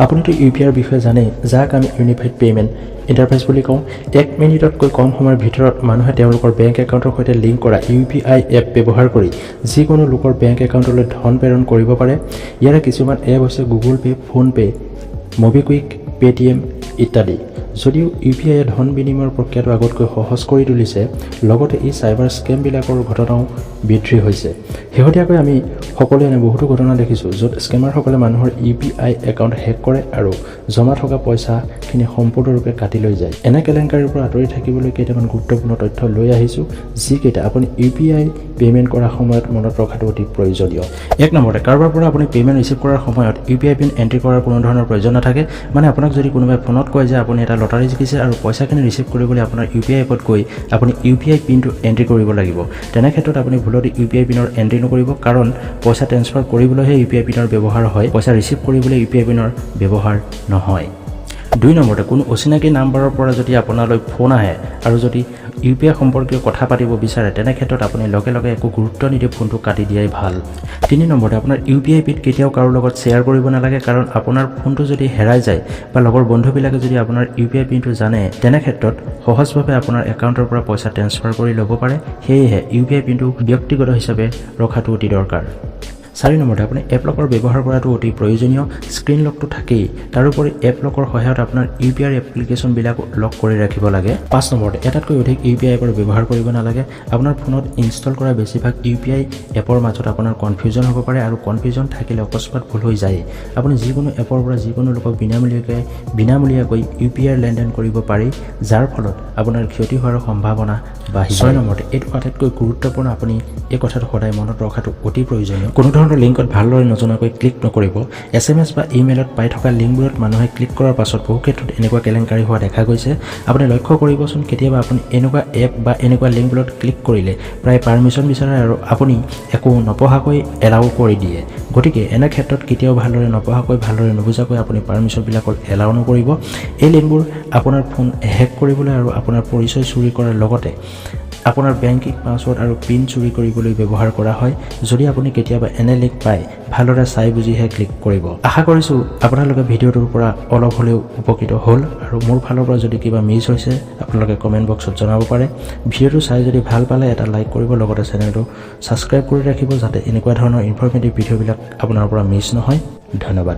আপুনিতো ইউপিআইৰ বিষয়ে জানে, যাক আমি ইউনিফাইড পেমেণ্ট ইণ্টাৰফেচ বুলি কওঁ। 1 মিনিটতকৈ কম সময়ৰ ভিতৰত মানুহে তেওঁলোকৰ বেংক একাউণ্টৰ সৈতে লিংক কৰা UPI এপ ব্যৱহাৰ কৰি যিকোনো লোকৰ বেংক একাউণ্টলৈ ধন প্ৰেৰণ কৰিব পাৰে। ইয়াৰে কিছুমান এপ হৈছে Googlepay, Phonepe, Mobiquick, Paytm ইত্যাদি। যদিও UPIয়ে ধন বিনিময়ৰ প্ৰক্ৰিয়াটো আগতকৈ সহজ কৰি তুলিছে, লগতে ই চাইবাৰ স্কেমবিলাকৰ ঘটনাও বৃদ্ধি হৈছে। শেহতীয়াকৈ আমি সকলোৱে এনে বহুতো ঘটনা দেখিছোঁ য'ত স্কেমাৰসকলে মানুহৰ UPI একাউণ্ট হেক কৰে আৰু জমা থকা পইচাখিনি সম্পূৰ্ণৰূপে কাটি লৈ যায়। এনে কেলেংকাৰীৰ পৰা আঁতৰি থাকিবলৈ কেইটামান গুৰুত্বপূৰ্ণ তথ্য লৈ আহিছোঁ, যিকেইটা আপুনি UPI পে'মেণ্ট কৰাৰ সময়ত মনত ৰখাটো অতি প্ৰয়োজনীয়। 1 নম্বৰতে, কাৰোবাৰ পৰা আপুনি পে'মেণ্ট ৰিচিভ কৰাৰ সময়ত UPI পিন এণ্ট্ৰি কৰাৰ কোনো ধৰণৰ প্ৰয়োজন নাথাকে। মানে আপোনাক যদি কোনোবাই ফোনত কয় যে আপুনি এটা লটাৰী জিকিছে আৰু পইচাখিনি ৰিচিভ কৰিবলৈ আপোনাৰ UPI এপত গৈ আপুনি UPI পিনটো এণ্ট্ৰি কৰিব লাগিব, তেনে ক্ষেত্ৰত আপুনি ভুলতে UPI পিনৰ এণ্ট্ৰি নকৰিব, কাৰণ পইচা ট্ৰেন্সফাৰ কৰিবলৈহে UPI পিনৰ ব্যৱহাৰ হয়, পইচা ৰিচিভ কৰিবলৈ UPI পিনৰ ব্যৱহাৰ নহয়। 2 নম্বৰতে, কোনো অচিনাকি নাম্বাৰৰ পৰা যদি আপোনালৈ ফোন আহে আৰু যদি UPI সম্পৰ্কীয় কথা পাতিব বিচাৰে, তেনে ক্ষেত্ৰত আপুনি লগে লগে একো গুৰুত্ব নিদি ফোনটো কাটি দিয়াই ভাল। 3 নম্বৰতে, আপোনাৰ UPI পিন কেতিয়াও কাৰো লগত শ্বেয়াৰ কৰিব নালাগে, কাৰণ আপোনাৰ ফোনটো যদি হেৰাই যায় বা লগৰ বন্ধুবিলাকে যদি আপোনাৰ UPI পিনটো জানে, তেনে ক্ষেত্ৰত সহজভাৱে আপোনাৰ একাউণ্টৰ পৰা পইচা ট্ৰেন্সফাৰ কৰি ল'ব পাৰে। সেয়েহে UPI পিনটো ব্যক্তিগত হিচাপে ৰখাটো অতি দৰকাৰ। 4 নম্বৰতে, আপুনি এপ লকৰ ব্যৱহাৰ কৰাটো অতি প্ৰয়োজনীয়। স্ক্ৰীন লকটো থাকেই, তাৰোপৰি এপ লকৰ সহায়ত আপোনাৰ UPI এপ্লিকেশ্যনবিলাক লক কৰি ৰাখিব লাগে। 5 নম্বৰতে, এটাতকৈ অধিক UPI এপৰ ব্যৱহাৰ কৰিব নালাগে। আপোনাৰ ফোনত ইনষ্টল কৰা বেছিভাগ UPI এপৰ মাজত আপোনাৰ কনফিউজন হ'ব পাৰে, আৰু কনফিউজন থাকিলে অকস্মাত ভুল হৈ যায়। আপুনি যিকোনো এপৰ পৰা যিকোনো লোকক বিনামূলীয়াকৈ UPIৰ লেনদেন কৰিব পাৰি, যাৰ ফলত আপোনাৰ ক্ষতি হোৱাৰ সম্ভাৱনা বাঢ়ি যায়। 6 নম্বৰতে, এইটো আটাইতকৈ গুৰুত্বপূৰ্ণ, আপুনি এই কথাটো সদায় মনত ৰখাটো অতি প্ৰয়োজনীয়। কোনো ধৰণৰ লিংকত ভালদৰে নজনাকৈ ক্লিক নকৰিব। SMS বা ইমেইলত পাই থকা লিংকবোৰত মানুহে ক্লিক কৰাৰ পাছত বহু ক্ষেত্ৰত এনেকুৱা কেলেংকাৰী হোৱা দেখা গৈছে। আপুনি লক্ষ্য কৰিবচোন, কেতিয়াবা আপুনি এনেকুৱা এপ বা এনেকুৱা লিংকবোৰত ক্লিক কৰিলে প্ৰায় পাৰ্মিশ্যন বিচাৰে আৰু আপুনি একো নপঢ়াকৈ এলাউ কৰি দিয়ে। গতিকে এনে ক্ষেত্ৰত কেতিয়াও ভালদৰে নপঢ়াকৈ, ভালদৰে নুবুজাকৈ আপুনি পাৰ্মিশ্যনবিলাকত এলাউ নকৰিব। এই লিংকবোৰ আপোনাৰ ফোন হেক কৰিবলৈ আৰু আপোনাৰ পৰিচয় চুৰি কৰাৰ লগতে আপোনাৰ বেংকিং পাছৱৰ্ড আৰু পিন চুৰি কৰিবলৈ ব্যৱহাৰ কৰা হয়। যদি আপুনি কেতিয়াবা এনে লিংক পায়, ভালদৰে চাই বুজিহে ক্লিক কৰিব। আশা কৰিছোঁ আপোনালোকে ভিডিঅ'টোৰ পৰা অলপ হ'লেও উপকৃত হ'ল, আৰু মোৰ ফালৰ পৰা যদি কিবা মিছ হৈছে আপোনালোকে কমেণ্ট বক্সত জনাব পাৰে। ভিডিঅ'টো চাই যদি ভাল পালে এটা লাইক কৰিব, লগতে চেনেলটো ছাবস্ক্ৰাইব কৰি ৰাখিব, যাতে এনেকুৱা ধৰণৰ ইনফৰ্মেটিভ ভিডিঅ'বিলাক আপোনাৰ পৰা মিছ নহয়। ধন্যবাদ।